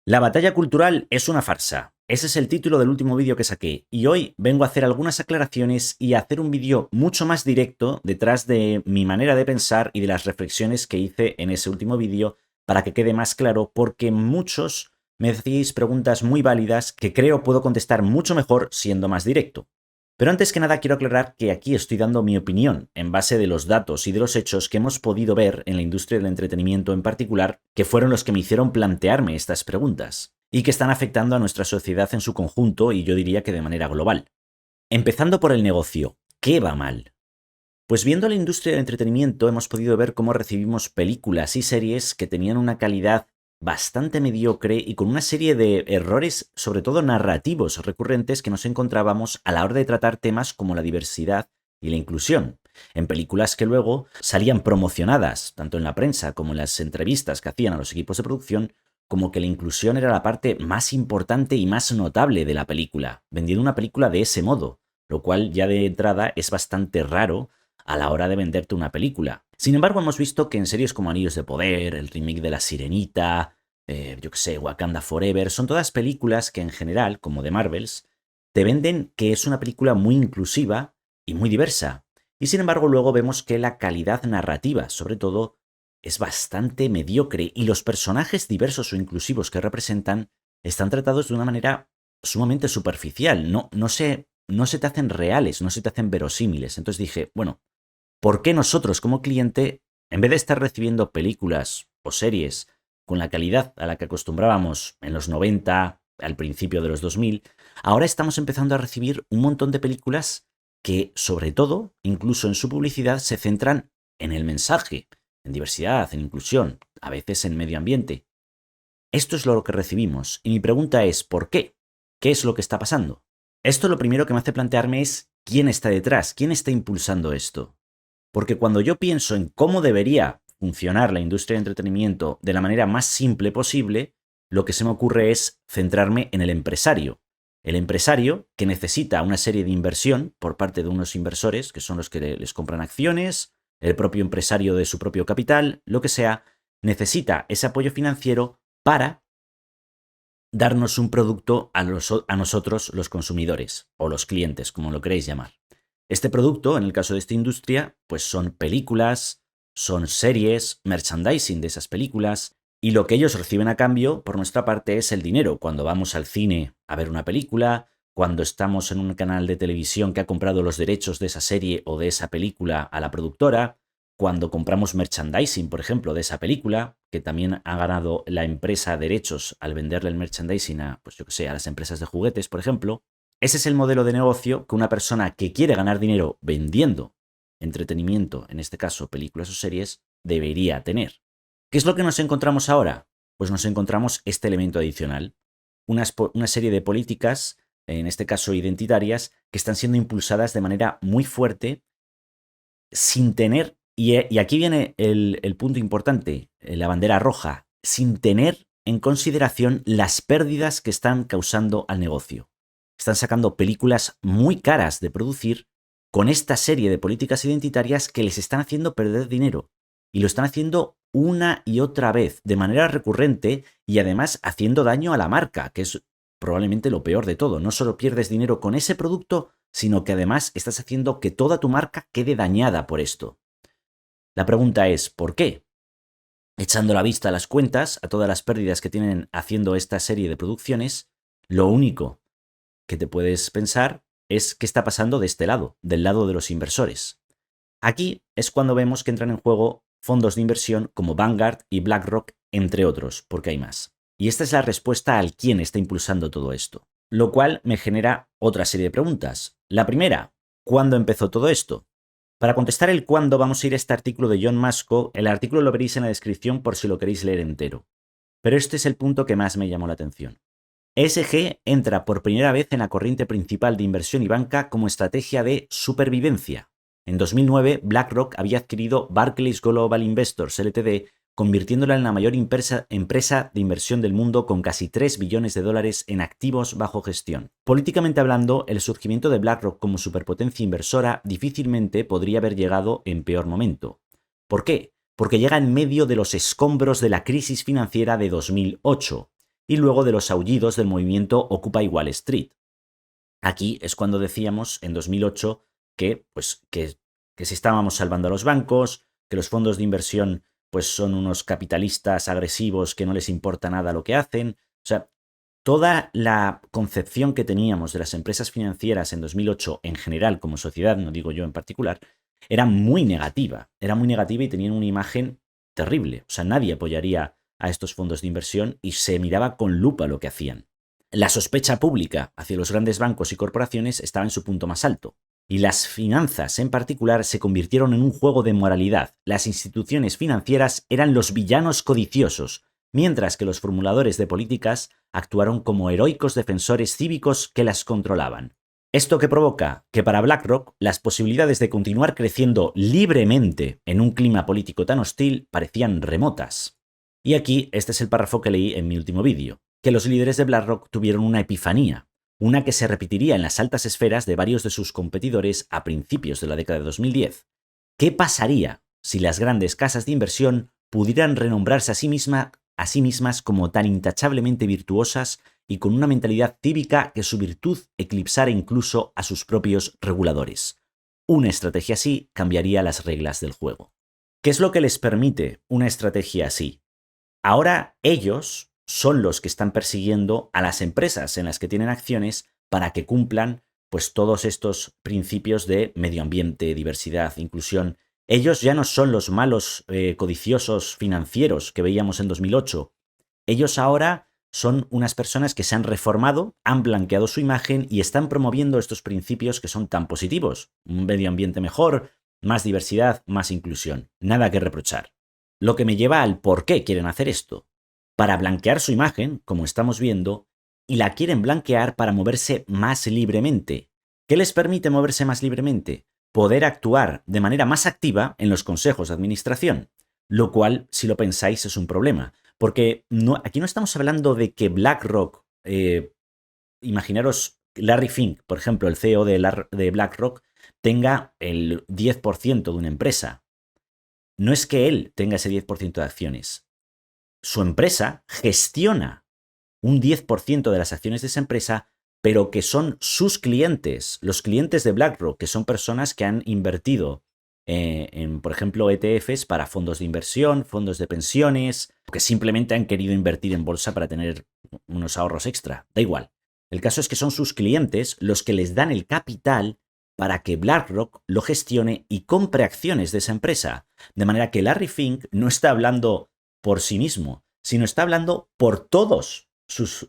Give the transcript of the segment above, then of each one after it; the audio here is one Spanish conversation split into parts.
La batalla cultural es una farsa. Ese es el título del último vídeo que saqué y hoy vengo a hacer algunas aclaraciones y a hacer un vídeo mucho más directo detrás de mi manera de pensar y de las reflexiones que hice en ese último vídeo para que quede más claro, porque muchos me hacéis preguntas muy válidas que creo puedo contestar mucho mejor siendo más directo. Pero antes que nada quiero aclarar que aquí estoy dando mi opinión en base de los datos y de los hechos que hemos podido ver en la industria del entretenimiento en particular, que fueron los que me hicieron plantearme estas preguntas, y que están afectando a nuestra sociedad en su conjunto y yo diría que de manera global. Empezando por el negocio, ¿qué va mal? Pues viendo la industria del entretenimiento hemos podido ver cómo recibimos películas y series que tenían una calidad bastante mediocre y con una serie de errores, sobre todo narrativos recurrentes, que nos encontrábamos a la hora de tratar temas como la diversidad y la inclusión, en películas que luego salían promocionadas, tanto en la prensa como en las entrevistas que hacían a los equipos de producción, como que la inclusión era la parte más importante y más notable de la película, vendiendo una película de ese modo, lo cual ya de entrada es bastante raro a la hora de venderte una película. Sin embargo, hemos visto que en series como Anillos de Poder, el remake de La Sirenita, yo que sé, Wakanda Forever, son todas películas que en general, como de Marvels, te venden que es una película muy inclusiva y muy diversa. Y sin embargo, luego vemos que la calidad narrativa, sobre todo, es bastante mediocre y los personajes diversos o inclusivos que representan están tratados de una manera sumamente superficial. No se te hacen reales, no se te hacen verosímiles. Entonces dije, bueno, ¿por qué nosotros como cliente, en vez de estar recibiendo películas o series con la calidad a la que acostumbrábamos en los 90, al principio de los 2000, ahora estamos empezando a recibir un montón de películas que, sobre todo, incluso en su publicidad, se centran en el mensaje, en diversidad, en inclusión, a veces en medio ambiente? Esto es lo que recibimos y mi pregunta es ¿por qué? ¿Qué es lo que está pasando? Esto lo primero que me hace plantearme es ¿quién está detrás? ¿Quién está impulsando esto? Porque cuando yo pienso en cómo debería funcionar la industria de entretenimiento de la manera más simple posible, lo que se me ocurre es centrarme en el empresario. El empresario que necesita una serie de inversión por parte de unos inversores, que son los que les compran acciones, el propio empresario de su propio capital, lo que sea, necesita ese apoyo financiero para darnos un producto a nosotros los consumidores o los clientes, como lo queréis llamar. Este producto, en el caso de esta industria, pues son películas, son series, merchandising de esas películas, y lo que ellos reciben a cambio, por nuestra parte, es el dinero. Cuando vamos al cine a ver una película, cuando estamos en un canal de televisión que ha comprado los derechos de esa serie o de esa película a la productora, cuando compramos merchandising, por ejemplo, de esa película, que también ha ganado la empresa derechos al venderle el merchandising a, pues yo que sé, a las empresas de juguetes, por ejemplo. Ese es el modelo de negocio que una persona que quiere ganar dinero vendiendo entretenimiento, en este caso películas o series, debería tener. ¿Qué es lo que nos encontramos ahora? Pues nos encontramos este elemento adicional, una serie de políticas, en este caso identitarias, que están siendo impulsadas de manera muy fuerte sin tener, y aquí viene el punto importante, la bandera roja, sin tener en consideración las pérdidas que están causando al negocio. Están sacando películas muy caras de producir con esta serie de políticas identitarias que les están haciendo perder dinero. Y lo están haciendo una y otra vez, de manera recurrente y además haciendo daño a la marca, que es probablemente lo peor de todo. No solo pierdes dinero con ese producto, sino que además estás haciendo que toda tu marca quede dañada por esto. La pregunta es, ¿por qué? Echando la vista a las cuentas, a todas las pérdidas que tienen haciendo esta serie de producciones, lo único que te puedes pensar es qué está pasando de este lado, del lado de los inversores. Aquí es cuando vemos que entran en juego fondos de inversión como Vanguard y BlackRock, entre otros, porque hay más. Y esta es la respuesta al quién está impulsando todo esto. Lo cual me genera otra serie de preguntas. La primera, ¿cuándo empezó todo esto? Para contestar el cuándo vamos a ir a este artículo de John Masco. El artículo lo veréis en la descripción por si lo queréis leer entero. Pero este es el punto que más me llamó la atención. ESG entra por primera vez en la corriente principal de inversión y banca como estrategia de supervivencia. En 2009, BlackRock había adquirido Barclays Global Investors Ltd, convirtiéndola en la mayor empresa de inversión del mundo con casi 3 billones de dólares en activos bajo gestión. Políticamente hablando, el surgimiento de BlackRock como superpotencia inversora difícilmente podría haber llegado en peor momento. ¿Por qué? Porque llega en medio de los escombros de la crisis financiera de 2008. y luego de los aullidos del movimiento Occupy Wall Street. Aquí es cuando decíamos, en 2008, que si estábamos salvando a los bancos, que los fondos de inversión pues son unos capitalistas agresivos que no les importa nada lo que hacen. O sea, toda la concepción que teníamos de las empresas financieras en 2008 en general como sociedad, no digo yo en particular, era muy negativa y tenían una imagen terrible. O sea, nadie apoyaría a estos fondos de inversión y se miraba con lupa lo que hacían. La sospecha pública hacia los grandes bancos y corporaciones estaba en su punto más alto. Y las finanzas en particular se convirtieron en un juego de moralidad. Las instituciones financieras eran los villanos codiciosos, mientras que los formuladores de políticas actuaron como heroicos defensores cívicos que las controlaban. ¿Esto qué provoca? Que para BlackRock las posibilidades de continuar creciendo libremente en un clima político tan hostil parecían remotas. Y aquí este es el párrafo que leí en mi último vídeo, que los líderes de BlackRock tuvieron una epifanía, una que se repetiría en las altas esferas de varios de sus competidores a principios de la década de 2010. ¿Qué pasaría si las grandes casas de inversión pudieran renombrarse a sí mismas como tan intachablemente virtuosas y con una mentalidad cívica que su virtud eclipsara incluso a sus propios reguladores? Una estrategia así cambiaría las reglas del juego. ¿Qué es lo que les permite una estrategia así? Ahora ellos son los que están persiguiendo a las empresas en las que tienen acciones para que cumplan pues todos estos principios de medio ambiente, diversidad, inclusión. Ellos ya no son los malos codiciosos financieros que veíamos en 2008. Ellos ahora son unas personas que se han reformado, han blanqueado su imagen y están promoviendo estos principios que son tan positivos. Un medio ambiente mejor, más diversidad, más inclusión. Nada que reprochar. Lo que me lleva al por qué quieren hacer esto. Para blanquear su imagen, como estamos viendo, y la quieren blanquear para moverse más libremente. ¿Qué les permite moverse más libremente? Poder actuar de manera más activa en los consejos de administración, lo cual, si lo pensáis, es un problema, porque aquí no estamos hablando de que BlackRock, imaginaros Larry Fink, por ejemplo, el CEO de BlackRock, tenga el 10% de una empresa. No es que él tenga ese 10% de acciones. Su empresa gestiona un 10% de las acciones de esa empresa, pero que son sus clientes, los clientes de BlackRock, que son personas que han invertido en, por ejemplo, ETFs para fondos de inversión, fondos de pensiones, que simplemente han querido invertir en bolsa para tener unos ahorros extra. Da igual. El caso es que son sus clientes los que les dan el capital para que BlackRock lo gestione y compre acciones de esa empresa. De manera que Larry Fink no está hablando por sí mismo, sino está hablando por todos sus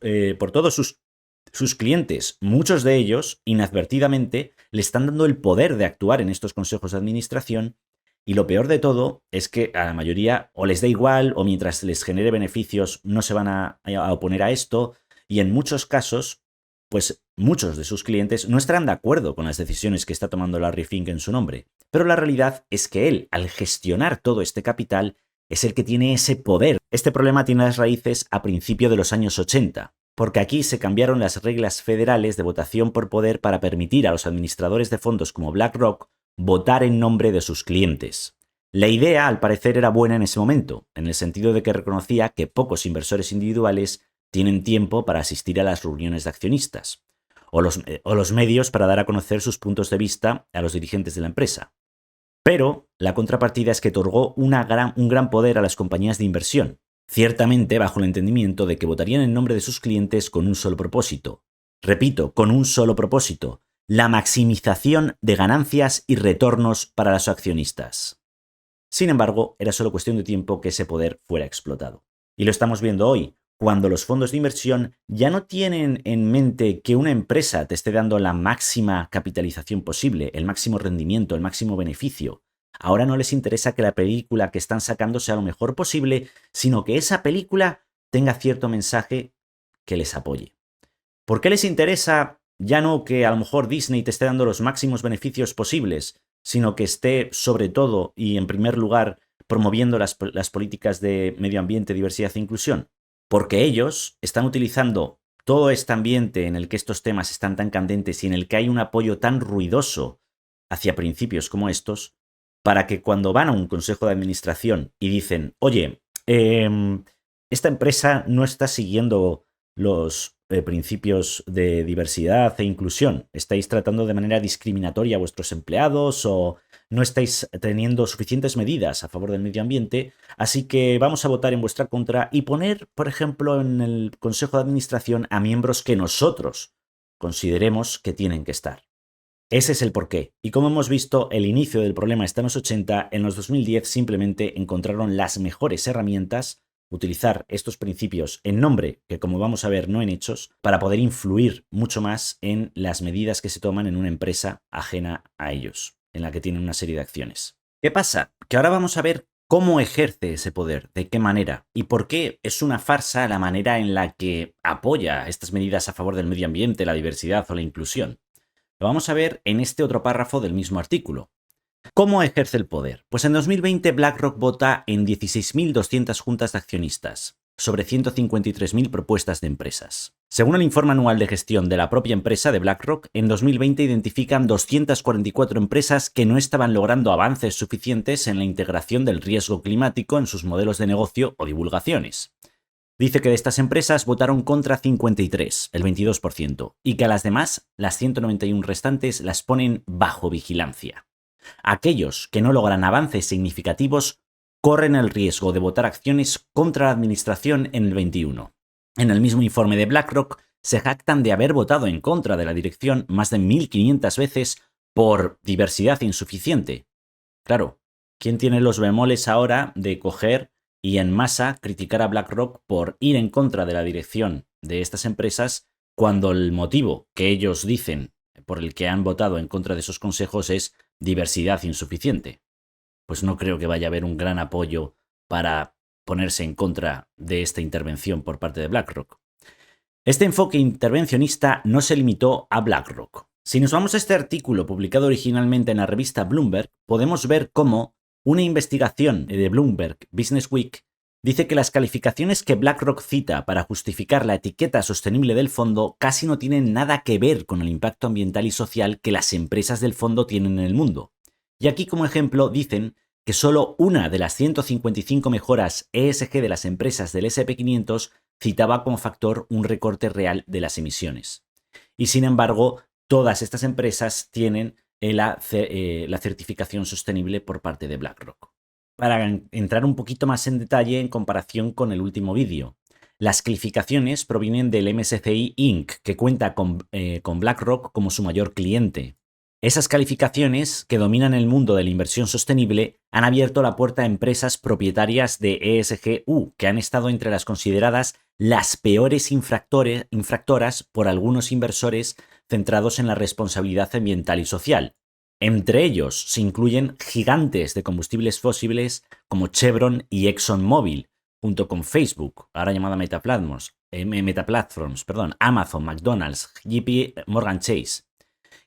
clientes. Muchos de ellos, inadvertidamente, le están dando el poder de actuar en estos consejos de administración, y lo peor de todo es que a la mayoría o les da igual o mientras les genere beneficios no se van a oponer a esto, y en muchos casos, pues muchos de sus clientes no estarán de acuerdo con las decisiones que está tomando Larry Fink en su nombre. Pero la realidad es que él, al gestionar todo este capital, es el que tiene ese poder. Este problema tiene las raíces a principios de los años 80, porque aquí se cambiaron las reglas federales de votación por poder para permitir a los administradores de fondos como BlackRock votar en nombre de sus clientes. La idea, al parecer, era buena en ese momento, en el sentido de que reconocía que pocos inversores individuales tienen tiempo para asistir a las reuniones de accionistas, o los medios para dar a conocer sus puntos de vista a los dirigentes de la empresa. Pero la contrapartida es que otorgó un gran poder a las compañías de inversión, ciertamente bajo el entendimiento de que votarían en nombre de sus clientes con un solo propósito. Repito, con un solo propósito: la maximización de ganancias y retornos para los accionistas. Sin embargo, era solo cuestión de tiempo que ese poder fuera explotado. Y lo estamos viendo hoy, cuando los fondos de inversión ya no tienen en mente que una empresa te esté dando la máxima capitalización posible, el máximo rendimiento, el máximo beneficio. Ahora no les interesa que la película que están sacando sea lo mejor posible, sino que esa película tenga cierto mensaje que les apoye. ¿Por qué les interesa ya no que a lo mejor Disney te esté dando los máximos beneficios posibles, sino que esté sobre todo y en primer lugar promoviendo las políticas de medio ambiente, diversidad e inclusión? Porque ellos están utilizando todo este ambiente en el que estos temas están tan candentes y en el que hay un apoyo tan ruidoso hacia principios como estos, para que cuando van a un consejo de administración y dicen, oye, esta empresa no está siguiendo los principios de diversidad e inclusión? ¿Estáis tratando de manera discriminatoria a vuestros empleados o no estáis teniendo suficientes medidas a favor del medio ambiente? Así que vamos a votar en vuestra contra y poner, por ejemplo, en el Consejo de Administración a miembros que nosotros consideremos que tienen que estar. Ese es el porqué. Y como hemos visto, el inicio del problema está en los 80, en los 2010 simplemente encontraron las mejores herramientas, utilizar estos principios en nombre, que como vamos a ver no en hechos, para poder influir mucho más en las medidas que se toman en una empresa ajena a ellos, en la que tienen una serie de acciones. ¿Qué pasa? Que ahora vamos a ver cómo ejerce ese poder, de qué manera y por qué es una farsa la manera en la que apoya estas medidas a favor del medio ambiente, la diversidad o la inclusión. Lo vamos a ver en este otro párrafo del mismo artículo. ¿Cómo ejerce el poder? Pues en 2020 BlackRock vota en 16.200 juntas de accionistas, sobre 153.000 propuestas de empresas. Según el informe anual de gestión de la propia empresa de BlackRock, en 2020 identifican 244 empresas que no estaban logrando avances suficientes en la integración del riesgo climático en sus modelos de negocio o divulgaciones. Dice que de estas empresas votaron contra 53, el 22%, y que a las demás, las 191 restantes, las ponen bajo vigilancia. Aquellos que no logran avances significativos corren el riesgo de votar acciones contra la administración en el 21. En el mismo informe de BlackRock, se jactan de haber votado en contra de la dirección más de 1.500 veces por diversidad insuficiente. Claro, ¿quién tiene los bemoles ahora de coger y en masa criticar a BlackRock por ir en contra de la dirección de estas empresas cuando el motivo que ellos dicen por el que han votado en contra de esos consejos es diversidad insuficiente? Pues no creo que vaya a haber un gran apoyo para ponerse en contra de esta intervención por parte de BlackRock. Este enfoque intervencionista no se limitó a BlackRock. Si nos vamos a este artículo publicado originalmente en la revista Bloomberg, podemos ver cómo una investigación de Bloomberg Business Week dice que las calificaciones que BlackRock cita para justificar la etiqueta sostenible del fondo casi no tienen nada que ver con el impacto ambiental y social que las empresas del fondo tienen en el mundo. Y aquí como ejemplo dicen que solo una de las 155 mejoras ESG de las empresas del S&P 500 citaba como factor un recorte real de las emisiones. Y sin embargo, todas estas empresas tienen la certificación sostenible por parte de BlackRock. Para entrar un poquito más en detalle en comparación con el último vídeo, las calificaciones provienen del MSCI Inc., que cuenta con BlackRock como su mayor cliente. Esas calificaciones, que dominan el mundo de la inversión sostenible, han abierto la puerta a empresas propietarias de ESG-U, que han estado entre las consideradas las peores infractoras por algunos inversores centrados en la responsabilidad ambiental y social. Entre ellos se incluyen gigantes de combustibles fósiles como Chevron y ExxonMobil, junto con Facebook, ahora llamada Meta Platforms, Amazon, McDonald's, JP Morgan Chase,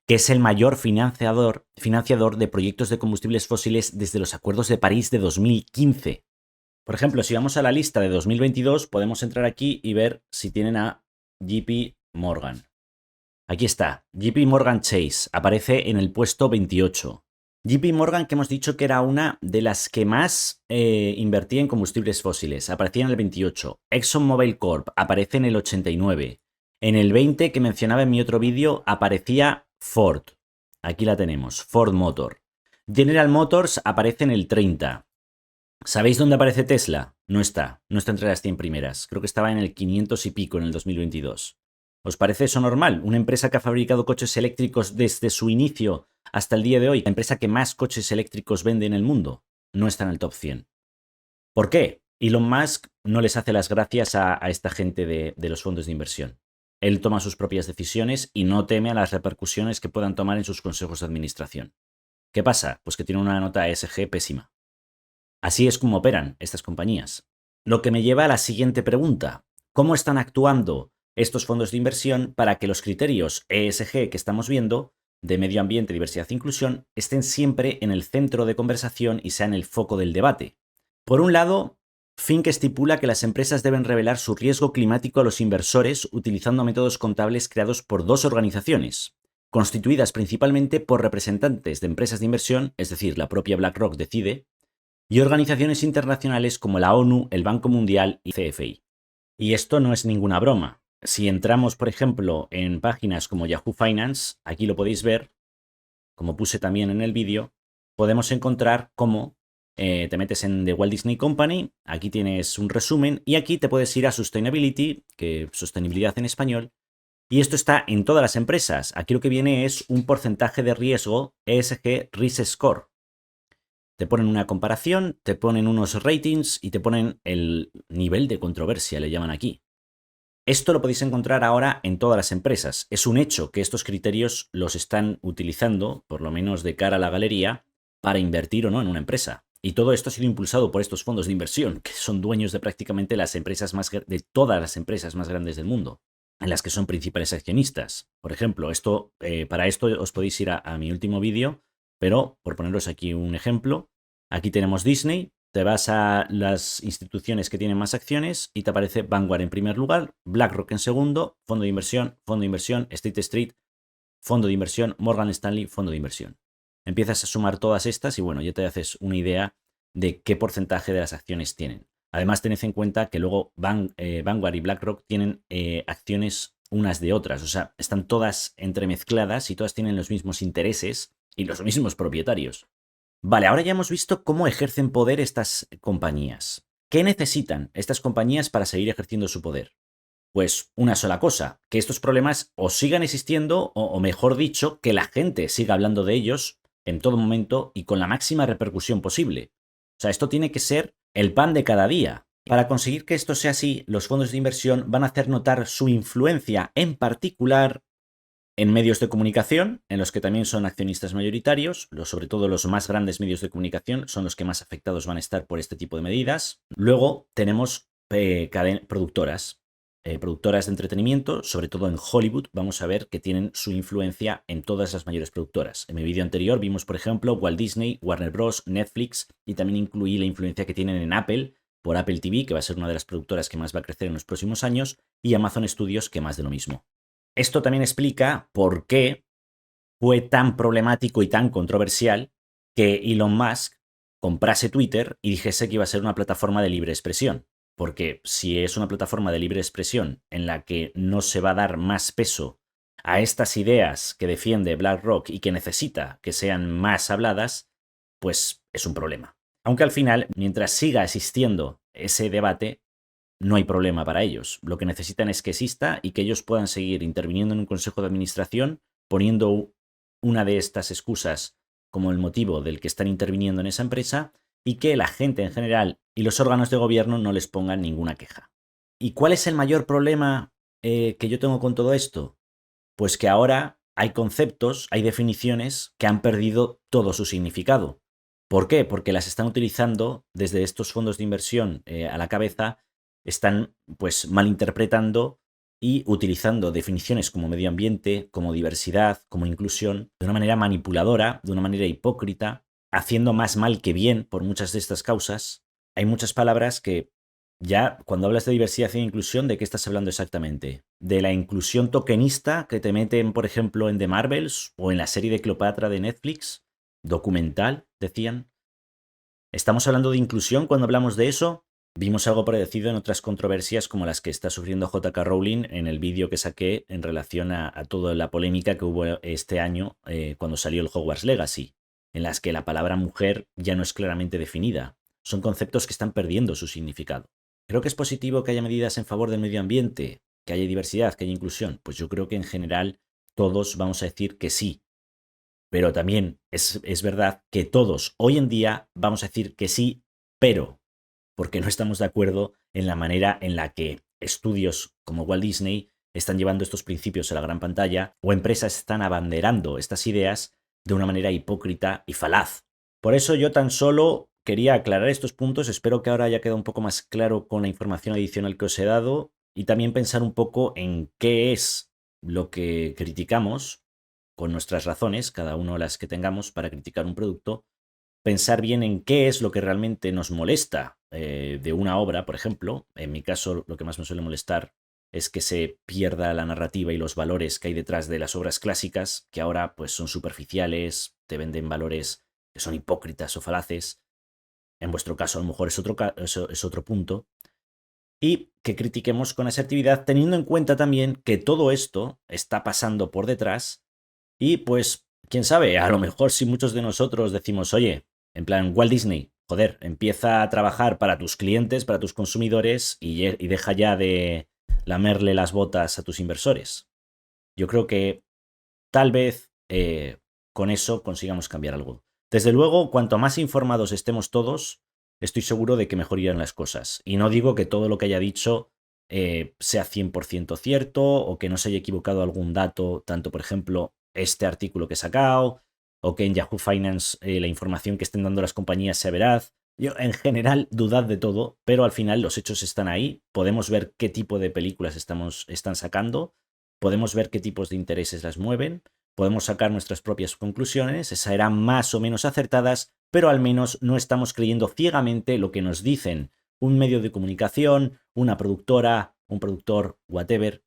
que es el mayor financiador de proyectos de combustibles fósiles desde los acuerdos de París de 2015. Por ejemplo, si vamos a la lista de 2022, podemos entrar aquí y ver si tienen a JP Morgan. Aquí está, JP Morgan Chase, aparece en el puesto 28. JP Morgan, que hemos dicho que era una de las que más invertía en combustibles fósiles, aparecía en el 28. ExxonMobil Corp aparece en el 89. En el 20, que mencionaba en mi otro vídeo, aparecía Ford. Aquí la tenemos, Ford Motor. General Motors aparece en el 30. ¿Sabéis dónde aparece Tesla? No está entre las 100 primeras. Creo que estaba en el 500 y pico en el 2022. ¿Os parece eso normal? Una empresa que ha fabricado coches eléctricos desde su inicio hasta el día de hoy, la empresa que más coches eléctricos vende en el mundo, no está en el top 100. ¿Por qué? Elon Musk no les hace las gracias a esta gente de los fondos de inversión. Él toma sus propias decisiones y no teme a las repercusiones que puedan tomar en sus consejos de administración. ¿Qué pasa? Pues que tiene una nota ESG pésima. Así es como operan estas compañías. Lo que me lleva a la siguiente pregunta. ¿Cómo están actuando estos fondos de inversión para que los criterios ESG que estamos viendo, de medio ambiente, diversidad e inclusión, estén siempre en el centro de conversación y sean el foco del debate? Por un lado, Fink estipula que las empresas deben revelar su riesgo climático a los inversores utilizando métodos contables creados por dos organizaciones, constituidas principalmente por representantes de empresas de inversión, es decir, la propia BlackRock decide, y organizaciones internacionales como la ONU, el Banco Mundial y CFI. Y esto no es ninguna broma. Si entramos, por ejemplo, en páginas como Yahoo Finance, aquí lo podéis ver, como puse también en el vídeo, podemos encontrar cómo te metes en The Walt Disney Company, aquí tienes un resumen y aquí te puedes ir a Sustainability, que sostenibilidad en español, y esto está en todas las empresas. Aquí lo que viene es un porcentaje de riesgo ESG Risk Score. Te ponen una comparación, te ponen unos ratings y te ponen el nivel de controversia, le llaman aquí. Esto lo podéis encontrar ahora en todas las empresas. Es un hecho que estos criterios los están utilizando, por lo menos de cara a la galería, para invertir o no en una empresa. Y todo esto ha sido impulsado por estos fondos de inversión, que son dueños de prácticamente las empresas de todas las empresas más grandes del mundo, en las que son principales accionistas. Por ejemplo, para esto os podéis ir a mi último vídeo, pero por poneros aquí un ejemplo, aquí tenemos Disney. Te vas a las instituciones que tienen más acciones y te aparece Vanguard en primer lugar, BlackRock en segundo, Fondo de Inversión, State Street, Fondo de Inversión, Morgan Stanley, Fondo de Inversión. Empiezas a sumar todas estas y bueno, ya te haces una idea de qué porcentaje de las acciones tienen. Además, tened en cuenta que luego Vanguard y BlackRock tienen acciones unas de otras, o sea, están todas entremezcladas y todas tienen los mismos intereses y los mismos propietarios. Vale, ahora ya hemos visto cómo ejercen poder estas compañías. ¿Qué necesitan estas compañías para seguir ejerciendo su poder? Pues una sola cosa, que estos problemas o sigan existiendo o mejor dicho, que la gente siga hablando de ellos en todo momento y con la máxima repercusión posible. O sea, esto tiene que ser el pan de cada día. Para conseguir que esto sea así, los fondos de inversión van a hacer notar su influencia en particular en medios de comunicación, en los que también son accionistas mayoritarios, sobre todo los más grandes medios de comunicación son los que más afectados van a estar por este tipo de medidas. Luego tenemos productoras de entretenimiento, sobre todo en Hollywood, vamos a ver que tienen su influencia en todas las mayores productoras. En mi vídeo anterior vimos, por ejemplo, Walt Disney, Warner Bros., Netflix, y también incluí la influencia que tienen en Apple, por Apple TV, que va a ser una de las productoras que más va a crecer en los próximos años, y Amazon Studios, que más de lo mismo. Esto también explica por qué fue tan problemático y tan controversial que Elon Musk comprase Twitter y dijese que iba a ser una plataforma de libre expresión. Porque si es una plataforma de libre expresión en la que no se va a dar más peso a estas ideas que defiende BlackRock y que necesita que sean más habladas, pues es un problema. Aunque al final, mientras siga existiendo ese debate, no hay problema para ellos. Lo que necesitan es que exista y que ellos puedan seguir interviniendo en un consejo de administración, poniendo una de estas excusas como el motivo del que están interviniendo en esa empresa y que la gente en general y los órganos de gobierno no les pongan ninguna queja. ¿Y cuál es el mayor problema que yo tengo con todo esto? Pues que ahora hay conceptos, hay definiciones que han perdido todo su significado. ¿Por qué? Porque las están utilizando desde estos fondos de inversión a la cabeza, están pues malinterpretando y utilizando definiciones como medio ambiente, como diversidad, como inclusión, de una manera manipuladora, de una manera hipócrita, haciendo más mal que bien por muchas de estas causas. Hay muchas palabras que ya cuando hablas de diversidad e inclusión, ¿de qué estás hablando exactamente? ¿De la inclusión tokenista que te meten, por ejemplo, en The Marvels o en la serie de Cleopatra de Netflix? ¿Documental? Decían. ¿Estamos hablando de inclusión cuando hablamos de eso? Vimos algo parecido en otras controversias como las que está sufriendo J.K. Rowling en el vídeo que saqué en relación a toda la polémica que hubo este año cuando salió el Hogwarts Legacy, en las que la palabra mujer ya no es claramente definida. Son conceptos que están perdiendo su significado. ¿Creo que es positivo que haya medidas en favor del medio ambiente, que haya diversidad, que haya inclusión? Pues yo creo que en general todos vamos a decir que sí. Pero también es verdad que todos hoy en día vamos a decir que sí, pero porque no estamos de acuerdo en la manera en la que estudios como Walt Disney están llevando estos principios a la gran pantalla o empresas están abanderando estas ideas de una manera hipócrita y falaz. Por eso yo tan solo quería aclarar estos puntos, espero que ahora haya quedado un poco más claro con la información adicional que os he dado y también pensar un poco en qué es lo que criticamos con nuestras razones, cada uno las que tengamos para criticar un producto, pensar bien en qué es lo que realmente nos molesta de una obra, por ejemplo. En mi caso, lo que más me suele molestar es que se pierda la narrativa y los valores que hay detrás de las obras clásicas, que ahora pues son superficiales, te venden valores que son hipócritas o falaces. En vuestro caso, a lo mejor es otro punto. y que critiquemos con asertividad, teniendo en cuenta también que todo esto está pasando por detrás y pues, quién sabe, a lo mejor si muchos de nosotros decimos, oye, en plan, Walt Disney, joder, empieza a trabajar para tus clientes, para tus consumidores y deja ya de lamerle las botas a tus inversores. Yo creo que tal vez con eso consigamos cambiar algo. Desde luego, cuanto más informados estemos todos, estoy seguro de que mejor irán las cosas. Y no digo que todo lo que haya dicho sea 100% cierto o que no se haya equivocado algún dato, tanto por ejemplo este artículo que he sacado o que en Yahoo Finance la información que estén dando las compañías sea veraz. Yo, en general, dudad de todo, pero al final los hechos están ahí. Podemos ver qué tipo de películas están sacando, podemos ver qué tipos de intereses las mueven, podemos sacar nuestras propias conclusiones, esas serán más o menos acertadas, pero al menos no estamos creyendo ciegamente lo que nos dicen un medio de comunicación, una productora, un productor, whatever.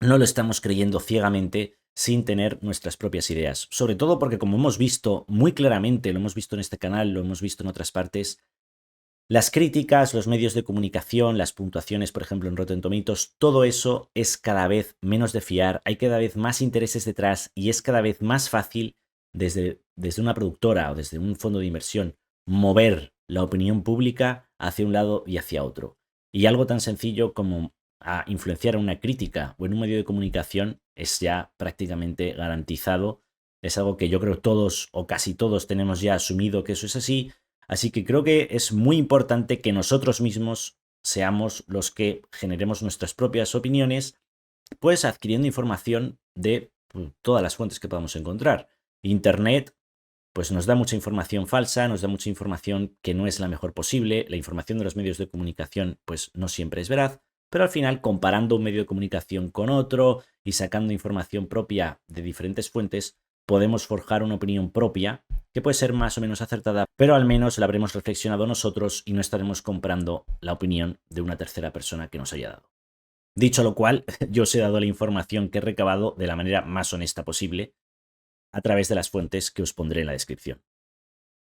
No lo estamos creyendo ciegamente sin tener nuestras propias ideas. Sobre todo porque, como hemos visto muy claramente, lo hemos visto en este canal, lo hemos visto en otras partes, las críticas, los medios de comunicación, las puntuaciones, por ejemplo, en Rotten Tomatoes, todo eso es cada vez menos de fiar, hay cada vez más intereses detrás y es cada vez más fácil desde una productora o desde un fondo de inversión mover la opinión pública hacia un lado y hacia otro. Y algo tan sencillo como a influenciar a una crítica o en un medio de comunicación es ya prácticamente garantizado. Es algo que yo creo todos o casi todos tenemos ya asumido que eso es así. Así que creo que es muy importante que nosotros mismos seamos los que generemos nuestras propias opiniones, pues adquiriendo información de todas las fuentes que podamos encontrar. Internet, pues nos da mucha información falsa, nos da mucha información que no es la mejor posible, la información de los medios de comunicación, pues no siempre es veraz, pero al final, comparando un medio de comunicación con otro y sacando información propia de diferentes fuentes, podemos forjar una opinión propia que puede ser más o menos acertada, pero al menos la habremos reflexionado nosotros y no estaremos comprando la opinión de una tercera persona que nos haya dado. Dicho lo cual, yo os he dado la información que he recabado de la manera más honesta posible a través de las fuentes que os pondré en la descripción.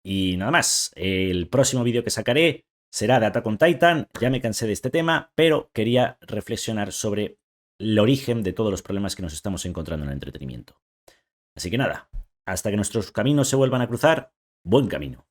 Y nada más, el próximo vídeo que sacaré será de Attack on Titan, ya me cansé de este tema, pero quería reflexionar sobre el origen de todos los problemas que nos estamos encontrando en el entretenimiento. Así que nada, hasta que nuestros caminos se vuelvan a cruzar, buen camino.